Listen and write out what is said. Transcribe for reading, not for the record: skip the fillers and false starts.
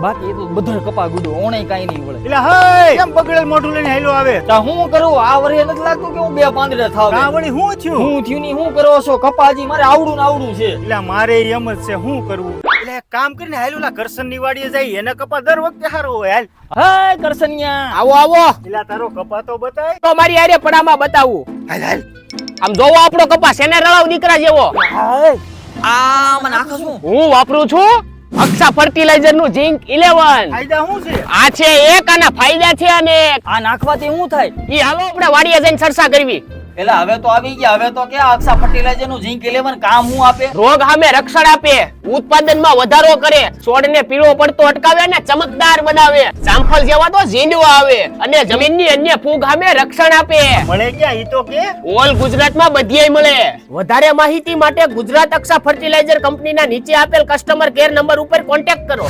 બાકી એ તો બધો કપા ગુડો ઓણે કાઈ નહીં વળે. એટલે હે કેમ બગડેલ મોઢું લઈને હેલો આવે? તા હું કરું આ વરે નથી લાગતું કે હું બે પાંદડા થાવ. આ વળી હું થયું? હું થયું ની હું કરો છો કપાજી મારે આવડું ને આવડું છે. એટલે મારે એમ જ છે હું કરવું? એટલે એક કામ કરીને હાલ ઓલા કરશન ની વાડીએ જાય એને કપા દર વખતે હારો હોય હાલ. હાય કરસનિયા આવો આવો એટલે તારો કપા તો બતાય. તો મારી હારે પડામાં બતાવું. હાલ હાલ. આમ જોવો આપણો કપાસ એને રળાવ દીકરા જેવો. હાય આ મને આખો શું હું વાપરું છું અક્ષા ફર્ટિલાઇઝર નું ઝિંક 11. ફાયદા શું છે? આ છે એક આના ફાયદા છે અને આ નાખવાથી શું થાય? ઈ હાલો આપણે વાડીએ જઈને ચર્ચા કરવી. એલા હવે તો આવી ગયા હવે તો કે અક્ષા ફર્ટિલાઇઝર નું ઝિંક 11 કામ હું આપે? રોગ સામે રક્ષણ આપે, ઉત્પાદનમાં વધારો કરે, છોડને પીળો પડતો અટકાવે ને ચમકદાર બનાવે, જામફળ જેવા તો ઝીંડવા આવે અને જમીનની અન્ય ફૂગ સામે રક્ષણ આપે. મળે ક્યાં ઈ તો કે? ઓલ ગુજરાતમાં બધીય મળે. વધારે માહિતી માટે ગુજરાત અક્ષા ફર્ટિલાઇઝર કંપનીના નીચે આપેલ કસ્ટમર કેર નંબર ઉપર કોન્ટેક્ટ કરો.